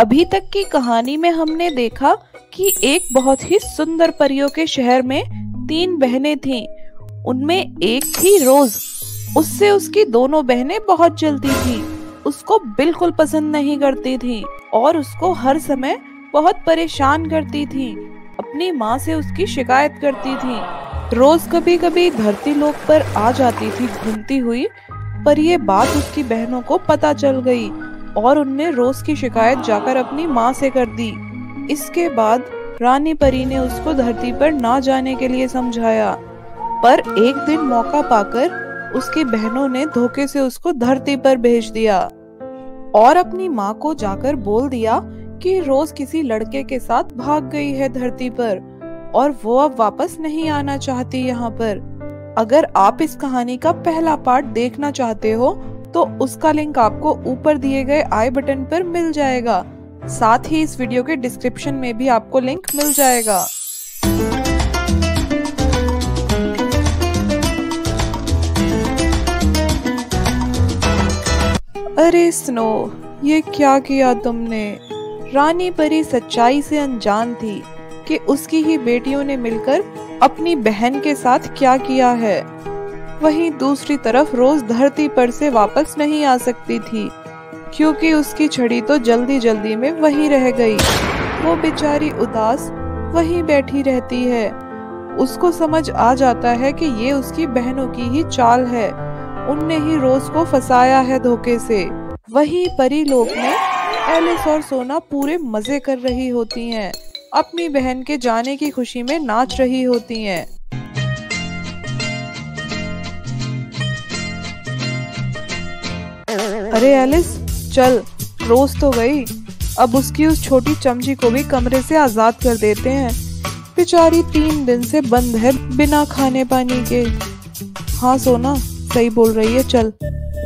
अभी तक की कहानी में हमने देखा कि एक बहुत ही सुंदर परियों के शहर में 3 बहनें थीं। उनमें एक थी रोज। उससे उसकी दोनों बहनें बहुत जलती थी, उसको बिल्कुल पसंद नहीं करती थी और उसको हर समय बहुत परेशान करती थी। अपनी माँ से उसकी शिकायत करती थी। रोज कभी कभी धरती लोक पर आ जाती थी घूमती हुई, पर ये बात उसकी बहनों को पता चल गई और उनने रोज की शिकायत जाकर अपनी माँ से कर दी। इसके बाद रानी परी ने उसको धरती पर ना जाने के लिए समझाया, पर एक दिन मौका पाकर उसकी बहनों ने धोखे से उसको धरती पर भेज दिया और अपनी माँ को जाकर बोल दिया कि रोज किसी लड़के के साथ भाग गई है धरती पर और वो अब वापस नहीं आना चाहती यहाँ पर। अगर आप इस कहानी का पहला पार्ट देखना चाहते हो तो उसका लिंक आपको ऊपर दिए गए आई बटन पर मिल जाएगा। साथ ही इस वीडियो के डिस्क्रिप्शन में भी आपको लिंक मिल जाएगा। अरे स्नो, ये क्या किया तुमने? रानी परी सच्चाई से अनजान थी कि उसकी ही बेटियों ने मिलकर अपनी बहन के साथ क्या किया है। वहीं दूसरी तरफ रोज धरती पर से वापस नहीं आ सकती थी क्योंकि उसकी छड़ी तो जल्दी जल्दी में वहीं रह गई। वो बेचारी उदास वहीं बैठी रहती है। उसको समझ आ जाता है कि ये उसकी बहनों की ही चाल है, उनने ही रोज को फंसाया है धोखे से। वहीं परी लोक में एलिस और सोना पूरे मजे कर रही होती हैं, अपनी बहन के जाने की खुशी में नाच रही होती हैं। अरे एलिस, चल, रोज तो गई, अब उसकी उस छोटी चमची को भी कमरे से आजाद कर देते हैं। बेचारी 3 दिन से बंद है बिना खाने पानी के। हाँ सोना, सही बोल रही है, चल।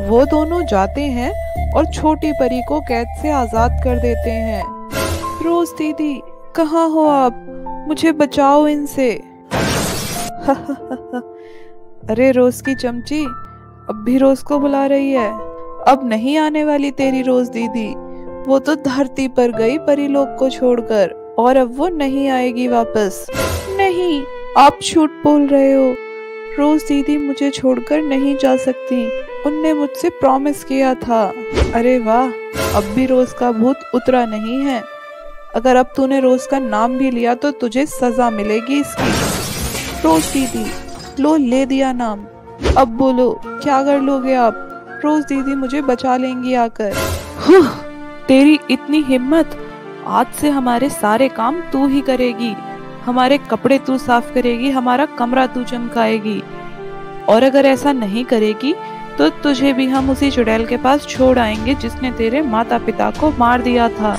वो दोनों जाते हैं और छोटी परी को कैद से आजाद कर देते हैं। रोज दीदी, कहाँ हो आप? मुझे बचाओ इनसे। अरे रोज की चमची, अब भी रोज को बुला रही है। अब नहीं आने वाली तेरी रोज दीदी, वो तो धरती पर गई परीलोक को छोड़कर और अब वो नहीं आएगी वापस। नहीं, आप झूठ बोल रहे हो। रोज दीदी मुझे छोड़कर नहीं जा सकती, उनने मुझसे प्रॉमिस किया था। अरे वाह, अब भी रोज का भूत उतरा नहीं है। अगर अब तूने रोज का नाम भी लिया तो तुझे सजा मिलेगी इसकी। रोज दीदी, लो, ले दिया नाम। अब बोलो, क्या कर लोगे आप? रोज दीदी मुझे बचा लेंगी आकर। तेरी इतनी हिम्मत? आज से हमारे सारे काम तू ही करेगी, हमारे कपड़े तू साफ करेगी, हमारा कमरा तू चमकाएगी। और अगर ऐसा नहीं करेगी तो तुझे भी हम उसी चुड़ैल के पास छोड़ आएंगे जिसने तेरे माता पिता को मार दिया था।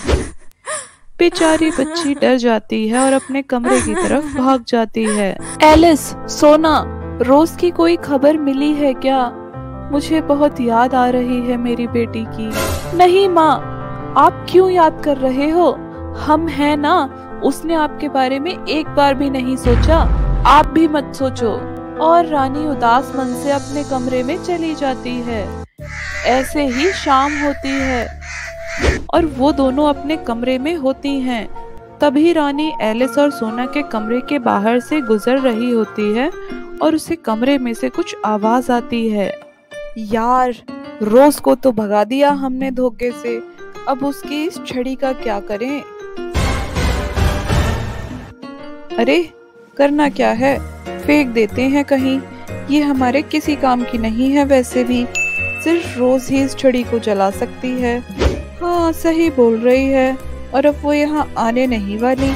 बेचारी बच्ची डर जाती है और अपने कमरे की तरफ भाग जाती है। एलिस, सोना, रोज की कोई खबर मिली है क्या? मुझे बहुत याद आ रही है मेरी बेटी की। नहीं माँ, आप क्यों याद कर रहे हो? हम हैं ना, उसने आपके बारे में एक बार भी नहीं सोचा, आप भी मत सोचो। और रानी उदास मन से अपने कमरे में चली जाती है। ऐसे ही शाम होती है और वो दोनों अपने कमरे में होती हैं। तभी रानी एलिस और सोना के कमरे के बाहर से गुजर रही होती है और उसे कमरे में से कुछ आवाज आती है। यार, रोज को तो भगा दिया हमने धोखे से, अब उसकी इस छड़ी का क्या करें? अरे करना क्या है, फेंक देते हैं कहीं, ये हमारे किसी काम की नहीं है। वैसे भी सिर्फ रोज ही इस छड़ी को जला सकती है। हाँ, सही बोल रही है, और अब वो यहाँ आने नहीं वाली।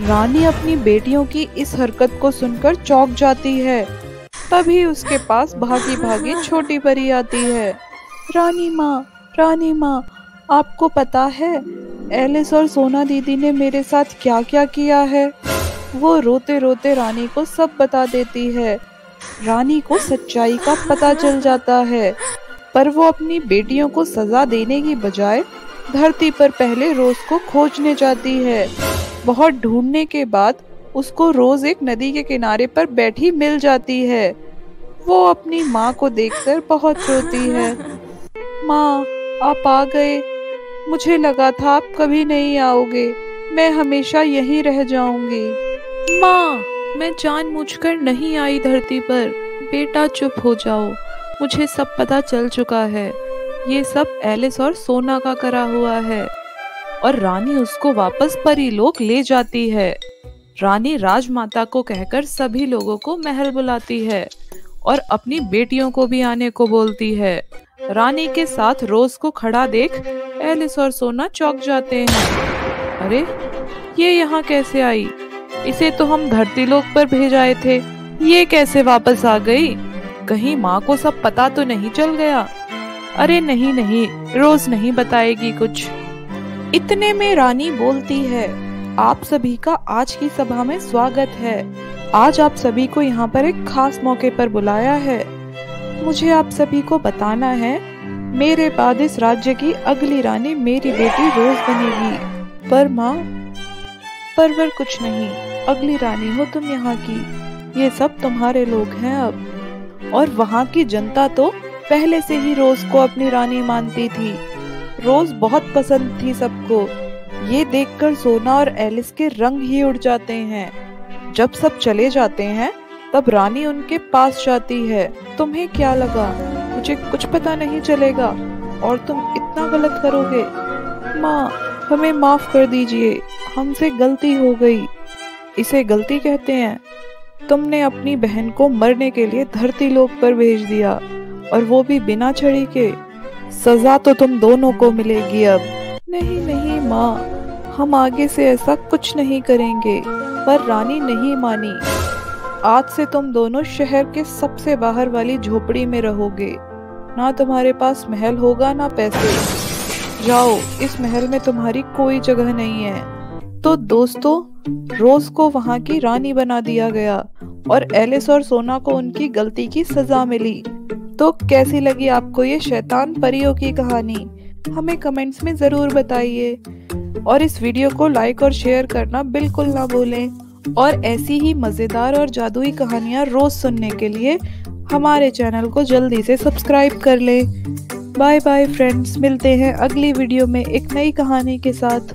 रानी अपनी बेटियों की इस हरकत को सुनकर चौंक जाती है। तभी उसके पास भागी भागी छोटी परी आती है। रानी माँ, आपको पता है एलिस और सोना दीदी ने मेरे साथ क्या क्या किया है? वो रोते रोते रानी को सब बता देती है। रानी को सच्चाई का पता चल जाता है, पर वो अपनी बेटियों को सजा देने की बजाय धरती पर पहले रोज को खोजने जाती है। बहुत ढूंढने के बाद उसको रोज एक नदी के किनारे पर बैठी मिल जाती है। वो अपनी माँ को देखकर बहुत रोती है। माँ, आप आ गए, मुझे लगा था आप कभी नहीं आओगे, मैं हमेशा यहीं रह जाऊंगी। माँ, मैं जानबूझकर नहीं आई धरती पर। बेटा चुप हो जाओ, मुझे सब पता चल चुका है। ये सब एलिस और सोना का करा हुआ है। और रानी उसको वापस परीलोक ले जाती है। रानी राजमाता को कहकर सभी लोगों को महल बुलाती है और अपनी बेटियों को भी आने को बोलती है। रानी के साथ रोज को खड़ा देख एलिस और सोना चौंक जाते हैं। अरे, ये यहाँ कैसे आई? इसे तो हम धरतीलोक पर भेज आए थे, ये कैसे वापस आ गई? कहीं माँ को सब पता तो नहीं चल गया? अरे नहीं नहीं, रोज नहीं बताएगी कुछ। इतने में रानी बोलती है, आप सभी का आज की सभा में स्वागत है। आज आप सभी को यहाँ पर एक खास मौके पर बुलाया है। मुझे आप सभी को बताना है, मेरे बाद इस राज्य की अगली रानी मेरी बेटी रोज बनेगी। पर माँ, परवर कुछ नहीं, अगली रानी हो तुम यहाँ की। ये सब तुम्हारे लोग हैं अब। और वहाँ की जनता तो पहले से ही रोज को अपनी रानी मानती थी। रोज बहुत पसंद थी सबको। ये देखकर सोना और एलिस के रंग ही उड़ जाते हैं। जब सब चले जाते हैं तब रानी उनके पास जाती है। तुम्हें क्या लगा मुझे कुछ पता नहीं चलेगा और तुम इतना गलत करोगे? माँ, हमें माफ कर दीजिए, हमसे गलती हो गई। इसे गलती कहते हैं? तुमने अपनी बहन को मरने के लिए धरतीलोक पर भेज दिया, और वो भी बिना छड़ी के। सजा तो तुम दोनों को मिलेगी अब। नहीं नहीं माँ, हम आगे से ऐसा कुछ नहीं करेंगे। पर रानी नहीं मानी। आज से तुम दोनों शहर के सबसे बाहर वाली झोपड़ी में रहोगे। ना तुम्हारे पास महल होगा ना पैसे। जाओ, इस महल में तुम्हारी कोई जगह नहीं है। तो दोस्तों, रोज को वहाँ की रानी बना दिया गया और एलिस और सोना को उनकी गलती की सजा मिली। तो कैसी लगी आपको ये शैतान परियों की कहानी? हमें कमेंट्स में जरूर बताइए और इस वीडियो को लाइक और शेयर करना बिल्कुल ना भूलें। और ऐसी ही मजेदार और जादुई कहानियाँ रोज सुनने के लिए हमारे चैनल को जल्दी से सब्सक्राइब कर लें। बाय बाय फ्रेंड्स, मिलते हैं अगली वीडियो में एक नई कहानी के साथ।